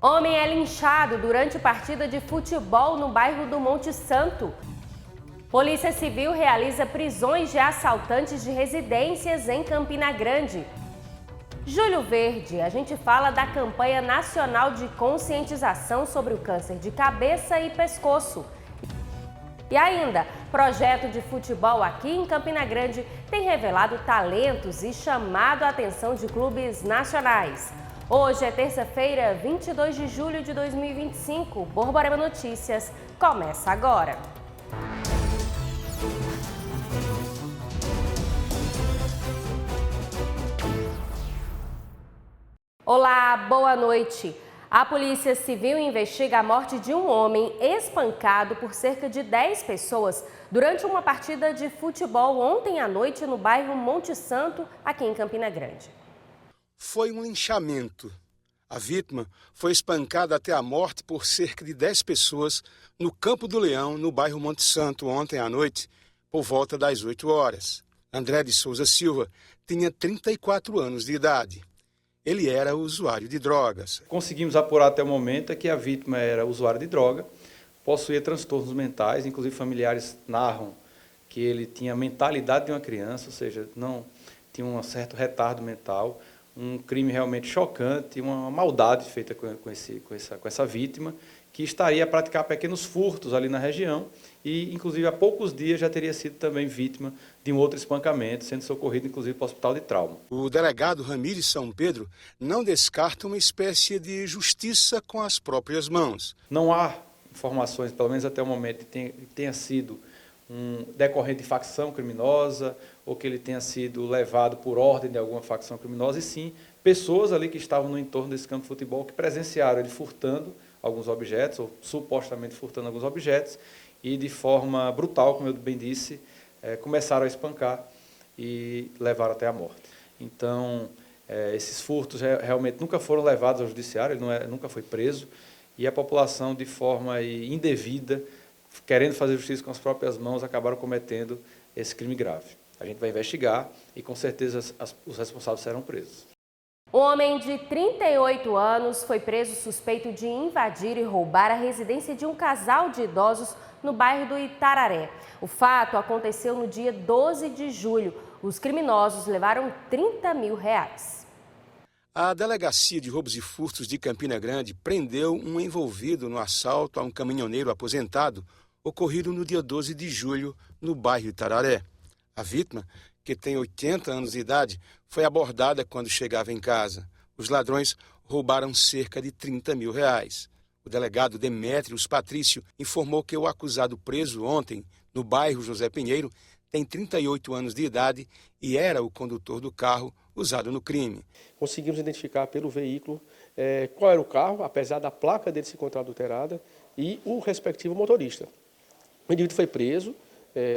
Homem é linchado durante partida de futebol no bairro do Monte Santo. Polícia Civil realiza prisões de assaltantes de residências em Campina Grande. Julho Verde, a gente fala da campanha nacional de conscientização sobre o câncer de cabeça e pescoço. E ainda, projeto de futebol aqui em Campina Grande tem revelado talentos e chamado a atenção de clubes nacionais. Hoje é terça-feira, 22 de julho de 2025. Borborema Notícias começa agora. Olá, boa noite. A Polícia Civil investiga a morte de um homem espancado por cerca de 10 pessoas durante uma partida de futebol ontem à noite no bairro Monte Santo, aqui em Campina Grande. Foi um linchamento. A vítima foi espancada até a morte por cerca de 10 pessoas no Campo do Leão, no bairro Monte Santo, ontem à noite, por volta das 8 horas. André de Souza Silva tinha 34 anos de idade. Ele era usuário de drogas. Conseguimos apurar até o momento que a vítima era usuário de droga, possuía transtornos mentais, inclusive familiares narram que ele tinha a mentalidade de uma criança, ou seja, não tinha um certo retardo mental, um crime realmente chocante, uma maldade feita com essa vítima, que estaria a praticar pequenos furtos ali na região e, inclusive, há poucos dias já teria sido também vítima de um outro espancamento, sendo socorrido, inclusive, para o hospital de trauma. O delegado Ramires São Pedro não descarta uma espécie de justiça com as próprias mãos. Não há informações, pelo menos até o momento, que tenha sido um decorrente de facção criminosa ou que ele tenha sido levado por ordem de alguma facção criminosa, e sim pessoas ali que estavam no entorno desse campo de futebol que presenciaram ele furtando alguns objetos, ou supostamente furtando alguns objetos, e de forma brutal, como eu bem disse, começaram a espancar e levaram até a morte. Então, esses furtos realmente nunca foram levados ao judiciário, ele nunca foi preso, e a população, de forma indevida, querendo fazer justiça com as próprias mãos, acabaram cometendo esse crime grave. A gente vai investigar e, com certeza, os responsáveis serão presos. Um homem de 38 anos foi preso suspeito de invadir e roubar a residência de um casal de idosos no bairro do Itararé. O fato aconteceu no dia 12 de julho. Os criminosos levaram 30 mil reais. A Delegacia de Roubos e Furtos de Campina Grande prendeu um envolvido no assalto a um caminhoneiro aposentado ocorrido no dia 12 de julho no bairro Itararé. A vítima, que tem 80 anos de idade, foi abordada quando chegava em casa. Os ladrões roubaram cerca de 30 mil reais. O delegado Demétrios Patrício informou que o acusado preso ontem no bairro José Pinheiro tem 38 anos de idade e era o condutor do carro usado no crime. Conseguimos identificar pelo veículo qual era o carro, apesar da placa dele se encontrar adulterada, e o respectivo motorista. O indivíduo foi preso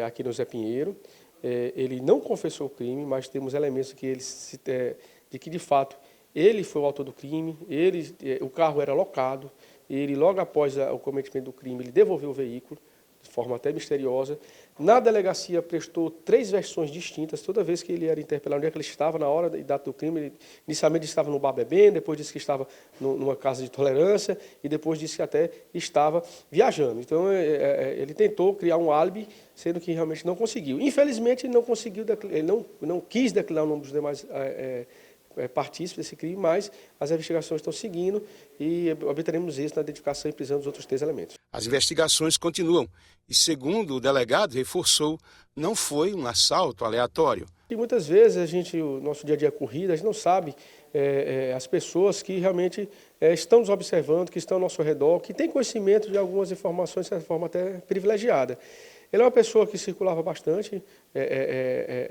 aqui no José Pinheiro. Ele não confessou o crime, mas temos elementos de que, de fato, ele foi o autor do crime, o carro era locado, ele, logo após o cometimento do crime, ele devolveu o veículo, de forma até misteriosa. Na delegacia, prestou 3 versões distintas, toda vez que ele era interpelado, onde é que ele estava na hora e data do crime. Ele, inicialmente, estava no bar bebendo, depois disse que estava numa casa de tolerância e depois disse que até estava viajando. Então, ele tentou criar um álibi, sendo que realmente não conseguiu. Infelizmente, ele não conseguiu, ele não quis declarar o nome dos demais partícipes desse crime, mas as investigações estão seguindo e obteremos êxito na identificação e prisão dos outros 3 elementos. As investigações continuam e, segundo o delegado, reforçou, não foi um assalto aleatório. E muitas vezes o nosso dia a dia é corrida, a gente não sabe as pessoas que realmente estão nos observando, que estão ao nosso redor, que têm conhecimento de algumas informações de certa forma até privilegiada. Ele é uma pessoa que circulava bastante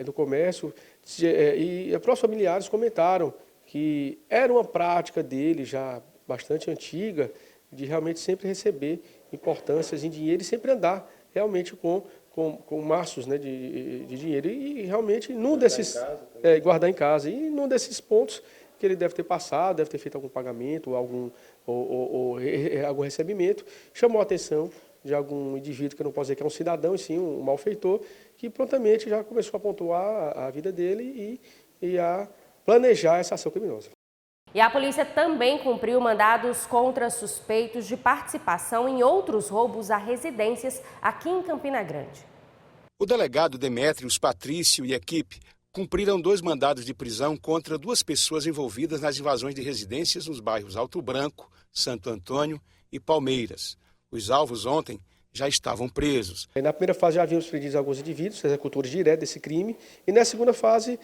no comércio e os próprios familiares comentaram que era uma prática dele já bastante antiga de realmente sempre receber importâncias em dinheiro e sempre andar realmente com maços, né, de dinheiro. E realmente num desses guardar em casa. E num desses pontos que ele deve ter passado, deve ter feito algum pagamento, algum recebimento, chamou a atenção de algum indivíduo, que eu não posso dizer que é um cidadão, e sim um malfeitor, que prontamente já começou a pontuar a vida dele e a planejar essa ação criminosa. E a polícia também cumpriu mandados contra suspeitos de participação em outros roubos a residências aqui em Campina Grande. O delegado Demétrios Patrício e equipe cumpriram 2 mandados de prisão contra 2 pessoas envolvidas nas invasões de residências nos bairros Alto Branco, Santo Antônio e Palmeiras. Os alvos ontem já estavam presos. Na primeira fase já havíamos prendido alguns indivíduos, executores diretos desse crime, e na segunda fase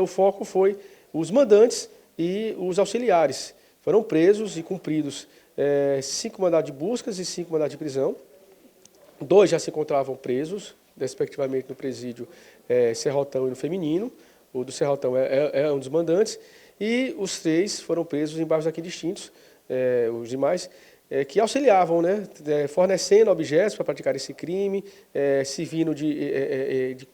o foco foi os mandantes e os auxiliares. Foram presos e cumpridos 5 mandados de buscas e 5 mandados de prisão. 2 já se encontravam presos, respectivamente no presídio Serrotão e no Feminino. O do Serrotão é um dos mandantes. E os 3 foram presos em bairros aqui distintos, os demais, que auxiliavam, né, fornecendo objetos para praticar esse crime, servindo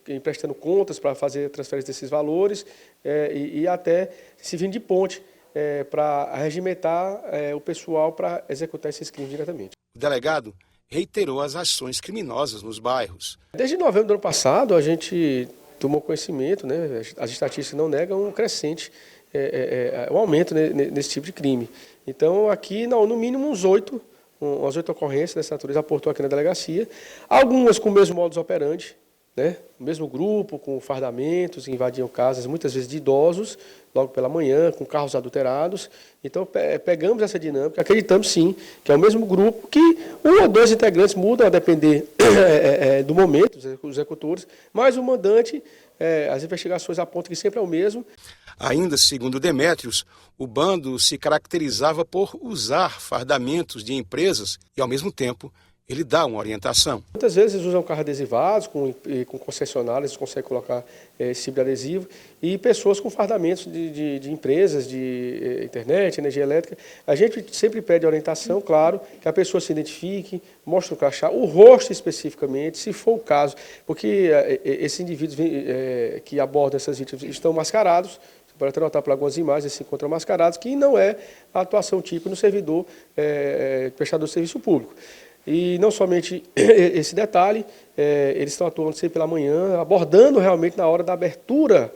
emprestando contas para fazer a transferência desses valores e até servindo de ponte para arregimentar o pessoal para executar esses crimes diretamente. O delegado reiterou as ações criminosas nos bairros. Desde novembro do ano passado, a gente tomou conhecimento, né, as estatísticas não negam um crescente, um aumento nesse tipo de crime. Então, aqui, no mínimo, umas 8 ocorrências dessa natureza aportou aqui na delegacia, algumas com o mesmo modus operandi, né, o mesmo grupo, com fardamentos, invadiam casas, muitas vezes de idosos, logo pela manhã, com carros adulterados. Então, pegamos essa dinâmica, acreditamos sim que é o mesmo grupo, que 1 ou 2 integrantes mudam a depender do momento, os executores, mas o mandante, as investigações apontam que sempre é o mesmo. Ainda segundo Demétrios, o bando se caracterizava por usar fardamentos de empresas e, ao mesmo tempo, ele dá uma orientação. Muitas vezes eles usam carros adesivados, com concessionários, eles conseguem colocar esse tipo de adesivo, e pessoas com fardamentos de empresas, de internet, energia elétrica. A gente sempre pede orientação, claro, que a pessoa se identifique, mostre o crachá, o rosto especificamente, se for o caso, porque esses indivíduos que abordam essas vítimas estão mascarados. Para até notar por algumas imagens, eles se encontram mascarados, que não é a atuação típica no servidor, prestador de serviço público. E não somente esse detalhe, eles estão atuando sempre pela manhã, abordando realmente na hora da abertura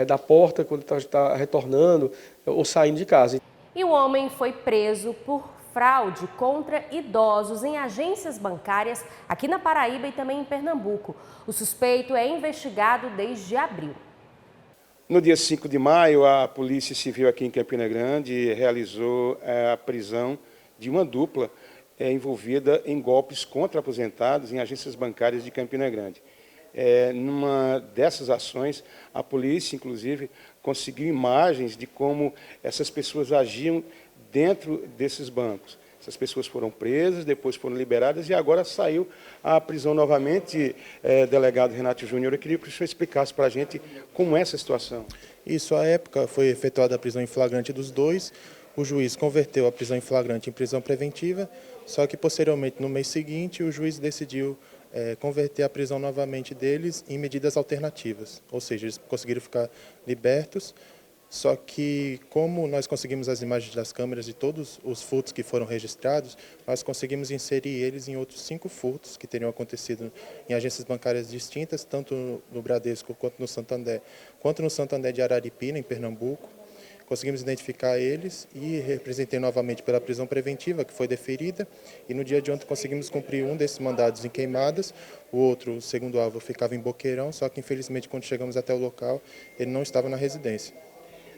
da porta, quando está retornando ou saindo de casa. E o homem foi preso por fraude contra idosos em agências bancárias aqui na Paraíba e também em Pernambuco. O suspeito é investigado desde abril. No dia 5 de maio, a Polícia Civil aqui em Campina Grande realizou a prisão de uma dupla envolvida em golpes contra aposentados em agências bancárias de Campina Grande. Numa dessas ações, a polícia, inclusive, conseguiu imagens de como essas pessoas agiam dentro desses bancos. Essas pessoas foram presas, depois foram liberadas e agora saiu a prisão novamente. Delegado Renato Júnior, eu queria que o senhor explicasse para a gente como é essa situação. Isso, à época, foi efetuada a prisão em flagrante dos 2. O juiz converteu a prisão em flagrante em prisão preventiva, só que, posteriormente, no mês seguinte, o juiz decidiu converter a prisão novamente deles em medidas alternativas. Ou seja, eles conseguiram ficar libertos, só que, como nós conseguimos as imagens das câmeras de todos os furtos que foram registrados, nós conseguimos inserir eles em outros 5 furtos que teriam acontecido em agências bancárias distintas, tanto no Bradesco quanto no Santander de Araripina, em Pernambuco. Conseguimos identificar eles e representei novamente pela prisão preventiva, que foi deferida, e no dia de ontem conseguimos cumprir um desses mandados em Queimadas, o outro, o segundo alvo, ficava em Boqueirão, só que infelizmente quando chegamos até o local, ele não estava na residência.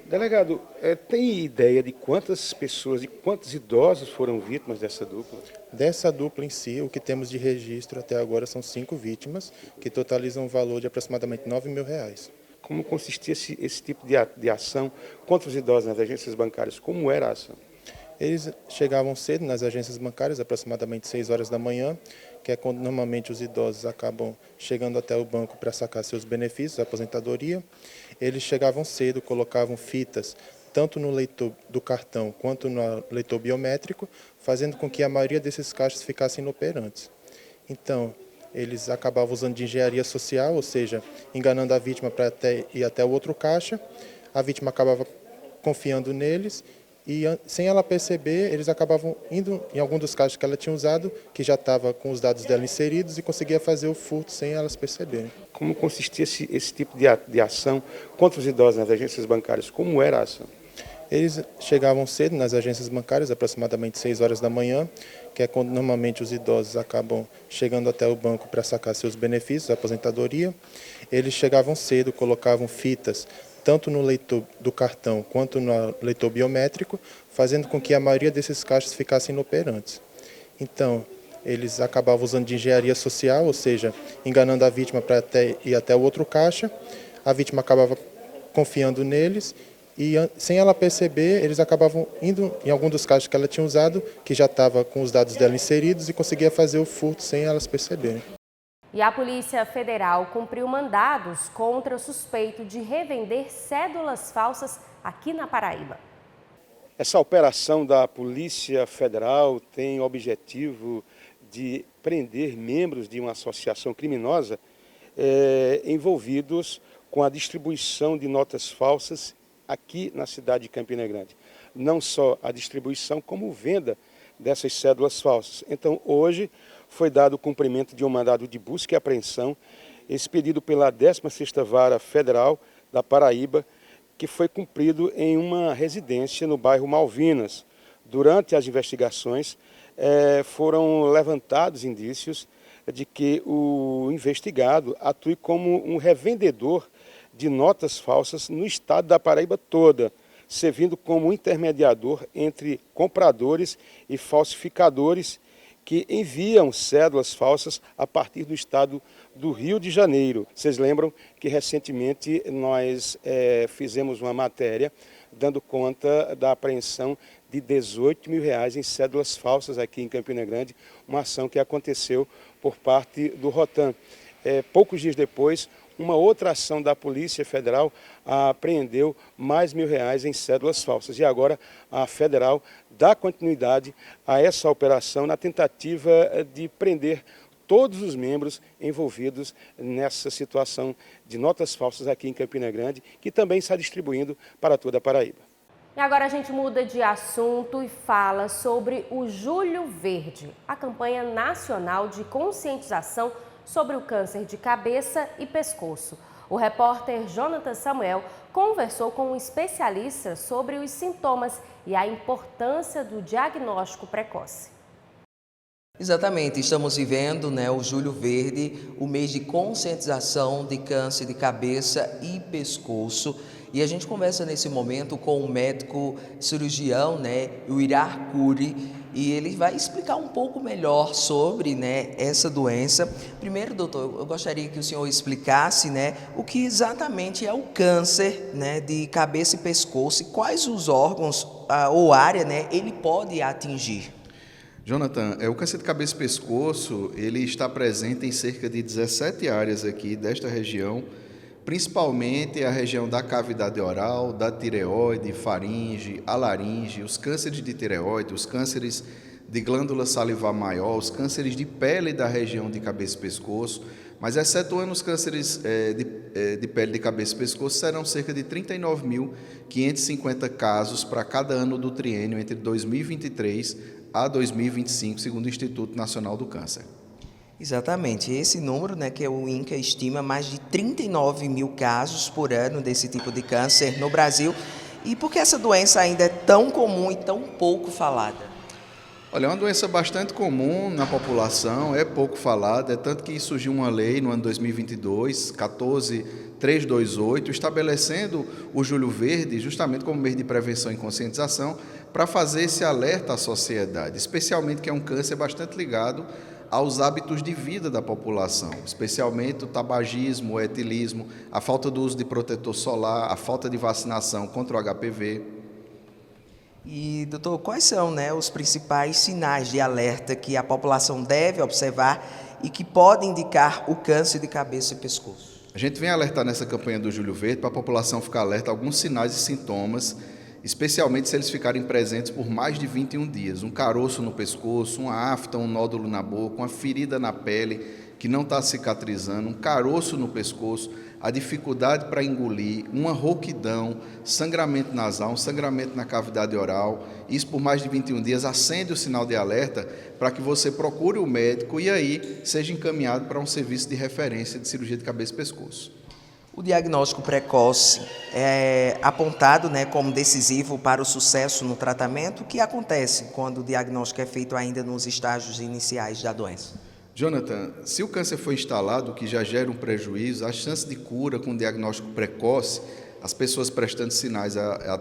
Delegado, tem ideia de quantas pessoas, de quantos idosos foram vítimas dessa dupla? Dessa dupla em si, o que temos de registro até agora são 5 vítimas, que totalizam um valor de aproximadamente R$ 9.000. Como consistia esse tipo de ação contra os idosos nas agências bancárias? Como era a ação? Eles chegavam cedo nas agências bancárias, aproximadamente 6 horas da manhã, que é quando normalmente os idosos acabam chegando até o banco para sacar seus benefícios, a aposentadoria. Eles chegavam cedo, colocavam fitas, tanto no leitor do cartão quanto no leitor biométrico, fazendo com que a maioria desses caixas ficassem inoperantes. Então, eles acabavam usando de engenharia social, ou seja, enganando a vítima para ir até o outro caixa. A vítima acabava confiando neles e, sem ela perceber, eles acabavam indo em algum dos caixas que ela tinha usado, que já estava com os dados dela inseridos, e conseguia fazer o furto sem elas perceberem. Como consistia esse tipo de ação contra os idosos nas agências bancárias? Como era a ação? Eles chegavam cedo nas agências bancárias, aproximadamente 6 horas da manhã, que é quando normalmente os idosos acabam chegando até o banco para sacar seus benefícios, a aposentadoria. Eles chegavam cedo, colocavam fitas tanto no leitor do cartão quanto no leitor biométrico, fazendo com que a maioria desses caixas ficassem inoperantes. Então, eles acabavam usando de engenharia social, ou seja, enganando a vítima para ir até o outro caixa. A vítima acabava confiando neles e, sem ela perceber, eles acabavam indo em algum dos caixas que ela tinha usado, que já estava com os dados dela inseridos, e conseguia fazer o furto sem elas perceberem. E a Polícia Federal cumpriu mandados contra o suspeito de revender cédulas falsas aqui na Paraíba. Essa operação da Polícia Federal tem o objetivo de prender membros de uma associação criminosa envolvidos com a distribuição de notas falsas aqui na cidade de Campina Grande. Não só a distribuição, como venda dessas cédulas falsas. Então, hoje foi dado o cumprimento de um mandado de busca e apreensão, expedido pela 16ª Vara Federal da Paraíba, que foi cumprido em uma residência no bairro Malvinas. Durante as investigações, foram levantados indícios de que o investigado atue como um revendedor de notas falsas no estado da Paraíba toda, servindo como intermediador entre compradores e falsificadores que enviam cédulas falsas a partir do estado do Rio de Janeiro. Vocês lembram que recentemente nós fizemos uma matéria dando conta da apreensão de R$18 mil em cédulas falsas aqui em Campina Grande, uma ação que aconteceu por parte do Rotan. Poucos dias depois, uma outra ação da Polícia Federal apreendeu mais R$1.000 em cédulas falsas. E agora a Federal dá continuidade a essa operação na tentativa de prender todos os membros envolvidos nessa situação de notas falsas aqui em Campina Grande, que também está distribuindo para toda a Paraíba. E agora a gente muda de assunto e fala sobre o Julho Verde, a campanha nacional de conscientização sobre o câncer de cabeça e pescoço. O repórter Jonathan Samuel conversou com um especialista sobre os sintomas e a importância do diagnóstico precoce. Exatamente, estamos vivendo o Julho Verde, o mês de conscientização de câncer de cabeça e pescoço. E a gente conversa nesse momento com o médico cirurgião, o Irar Curi, e ele vai explicar um pouco melhor sobre essa doença. Primeiro, doutor, eu gostaria que o senhor explicasse o que exatamente é o câncer de cabeça e pescoço e quais os órgãos ou área ele pode atingir. Jonathan, o câncer de cabeça e pescoço, ele está presente em cerca de 17 áreas aqui desta região, principalmente a região da cavidade oral, da tireoide, faringe, a laringe, os cânceres de tireoide, os cânceres de glândula salivar maior, os cânceres de pele da região de cabeça e pescoço, mas excetuando os cânceres de pele de cabeça e pescoço, serão cerca de 39.550 casos para cada ano do triênio entre 2023 a 2025, segundo o Instituto Nacional do Câncer. Exatamente, esse número que o INCA estima mais de 39 mil casos por ano desse tipo de câncer no Brasil. E por que essa doença ainda é tão comum e tão pouco falada? Olha, é uma doença bastante comum na população, é pouco falada, é tanto que surgiu uma lei no ano 2022, 14328, estabelecendo o Julho Verde justamente como mês de prevenção e conscientização para fazer esse alerta à sociedade, especialmente que é um câncer bastante ligado aos hábitos de vida da população, especialmente o tabagismo, o etilismo, a falta do uso de protetor solar, a falta de vacinação contra o HPV. E, doutor, quais são os principais sinais de alerta que a população deve observar e que podem indicar o câncer de cabeça e pescoço? A gente vem alertar nessa campanha do Julho Verde para a população ficar alerta a alguns sinais e sintomas, especialmente se eles ficarem presentes por mais de 21 dias. Um caroço no pescoço, uma afta, um nódulo na boca, uma ferida na pele que não está cicatrizando, um caroço no pescoço, a dificuldade para engolir, uma rouquidão, sangramento nasal, um sangramento na cavidade oral. Isso por mais de 21 dias acende o sinal de alerta para que você procure o médico e aí seja encaminhado para um serviço de referência de cirurgia de cabeça e pescoço. O diagnóstico precoce é apontado, né, como decisivo para o sucesso no tratamento. O que acontece quando o diagnóstico é feito ainda nos estágios iniciais da doença? Jonathan, se o câncer for instalado, que já gera um prejuízo, a chance de cura com diagnóstico precoce, as pessoas prestando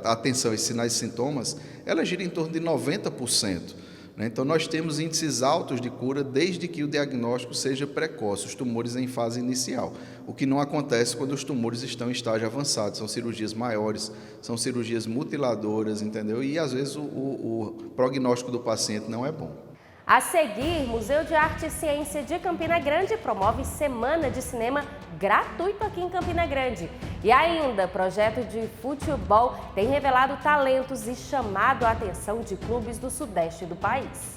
atenção a esses sinais e sintomas, ela gira em torno de 90%. Então, nós temos índices altos de cura desde que o diagnóstico seja precoce, os tumores em fase inicial. O que não acontece quando os tumores estão em estágio avançado, são cirurgias maiores, são cirurgias mutiladoras, entendeu? E, às vezes, o prognóstico do paciente não é bom. A seguir, Museu de Arte e Ciência de Campina Grande promove Semana de Cinema gratuito aqui em Campina Grande. E ainda, projeto de futebol tem revelado talentos e chamado a atenção de clubes do sudeste do país.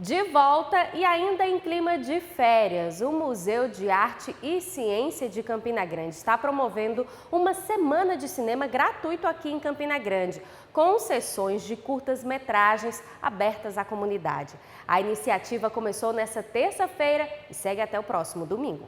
De volta e ainda em clima de férias, o Museu de Arte e Ciência de Campina Grande está promovendo uma semana de cinema gratuito aqui em Campina Grande, com sessões de curtas-metragens abertas à comunidade. A iniciativa começou nesta terça-feira e segue até o próximo domingo.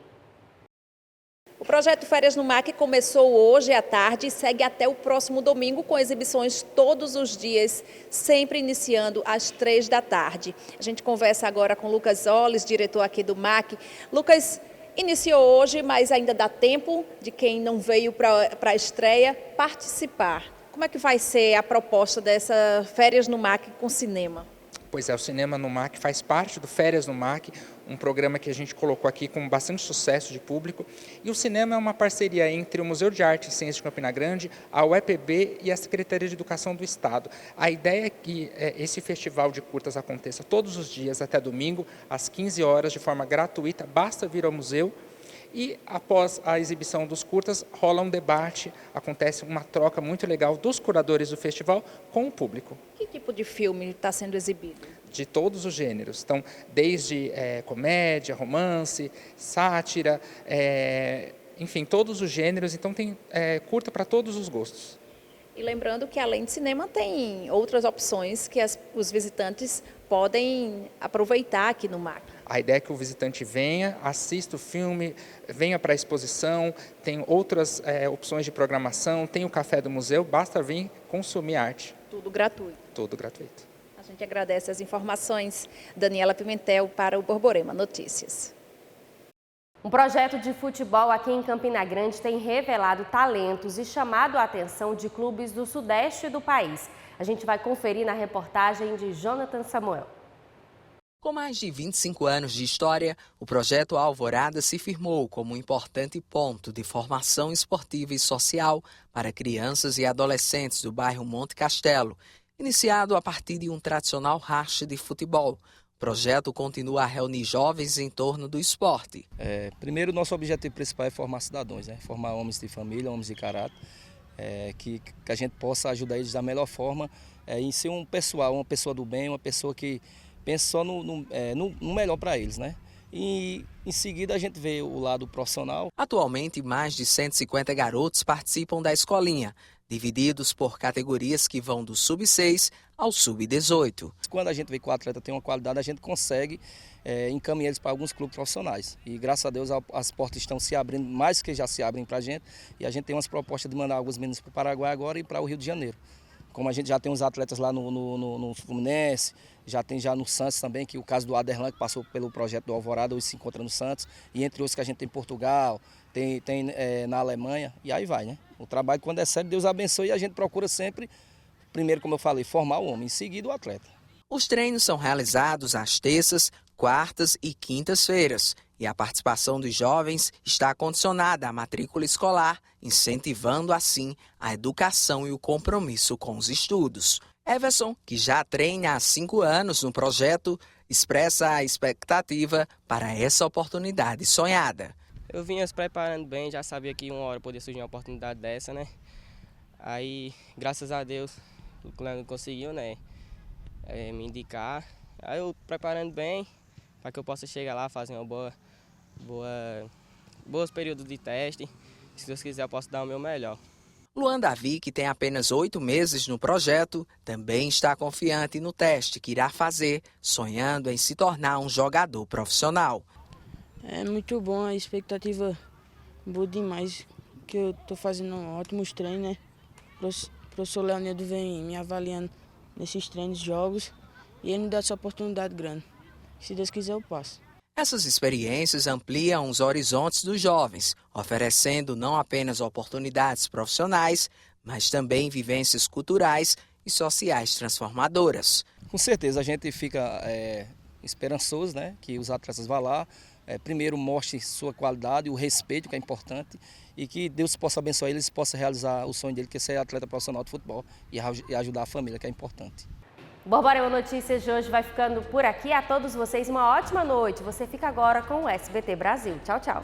O projeto Férias no MAC começou hoje à tarde e segue até o próximo domingo com exibições todos os dias, sempre iniciando às 3 da tarde. A gente conversa agora com Lucas Olles, diretor aqui do MAC. Lucas, iniciou hoje, mas ainda dá tempo de quem não veio para a estreia participar. Como é que vai ser a proposta dessa Férias no MAC com cinema? Pois é, o Cinema no MAC faz parte do Férias no MAC, um programa que a gente colocou aqui com bastante sucesso de público. E o cinema é uma parceria entre o Museu de Arte e Ciência de Campina Grande, a UEPB e a Secretaria de Educação do Estado. A ideia é que esse festival de curtas aconteça todos os dias até domingo, às 15 horas, de forma gratuita. Basta vir ao museu. E após a exibição dos curtas, rola um debate, acontece uma troca muito legal dos curadores do festival com o público. Que tipo de filme está sendo exibido? De todos os gêneros. Então, desde comédia, romance, sátira, enfim, todos os gêneros. Então, tem curta para todos os gostos. E lembrando que, além de cinema, tem outras opções que os visitantes podem aproveitar aqui no MAC. A ideia é que o visitante venha, assista o filme, venha para a exposição, tem outras opções de programação, tem o café do museu, basta vir consumir arte. Tudo gratuito. Tudo gratuito. A gente agradece as informações. Daniela Pimentel para o Borborema Notícias. Um projeto de futebol aqui em Campina Grande tem revelado talentos e chamado a atenção de clubes do sudeste do país. A gente vai conferir na reportagem de Jonathan Samuel. Com mais de 25 anos de história, o projeto Alvorada se firmou como um importante ponto de formação esportiva e social para crianças e adolescentes do bairro Monte Castelo, iniciado a partir de um tradicional racha de futebol. O projeto continua a reunir jovens em torno do esporte. Primeiro, nosso objetivo principal é formar cidadãos, formar homens de família, homens de caráter, que a gente possa ajudar eles da melhor forma em ser um pessoal, uma pessoa do bem, uma pessoa que pensa só no melhor para eles, E em seguida a gente vê o lado profissional. Atualmente, mais de 150 garotos participam da escolinha, divididos por categorias que vão do sub-6 ao sub-18. Quando a gente vê que o atleta tem uma qualidade, a gente consegue encaminhar eles para alguns clubes profissionais. E graças a Deus as portas estão se abrindo, mais que já se abrem para a gente. E a gente tem umas propostas de mandar alguns meninos para o Paraguai agora e para o Rio de Janeiro. Como a gente já tem uns atletas lá no Fluminense, já tem no Santos também, que o caso do Aderlan, que passou pelo projeto do Alvorada, hoje se encontra no Santos, e entre outros que a gente tem em Portugal, tem na Alemanha, e aí vai, O trabalho, quando é sério, Deus abençoe, e a gente procura sempre, primeiro, como eu falei, formar o homem, em seguida o atleta. Os treinos são realizados às terças, quartas e quintas-feiras, e a participação dos jovens está condicionada à matrícula escolar, incentivando assim a educação e o compromisso com os estudos. Everson, que já treina há 5 anos no projeto, expressa a expectativa para essa oportunidade sonhada. Eu vinha se preparando bem, já sabia que uma hora poderia surgir uma oportunidade dessa, Aí, graças a Deus, o Cleandro conseguiu, me indicar. Aí eu preparando bem, para que eu possa chegar lá, fazer uma bons períodos de teste. Se Deus quiser, eu posso dar o meu melhor. Luan Davi, que tem apenas 8 meses no projeto, também está confiante no teste que irá fazer, sonhando em se tornar um jogador profissional. É muito bom, a expectativa boa demais, que eu estou fazendo ótimos treinos, né? O professor Leonildo vem me avaliando nesses treinos, jogos, e ele me dá essa oportunidade grande. Se Deus quiser, eu passo. Essas experiências ampliam os horizontes dos jovens, oferecendo não apenas oportunidades profissionais, mas também vivências culturais e sociais transformadoras. Com certeza a gente fica esperançoso, né, que os atletas vão lá, primeiro mostre sua qualidade, o respeito, que é importante, e que Deus possa abençoar eles, possa realizar o sonho dele, que é ser atleta profissional de futebol e ajudar a família, que é importante. O Borborema Notícias de hoje vai ficando por aqui. A todos vocês uma ótima noite. Você fica agora com o SBT Brasil. Tchau, tchau.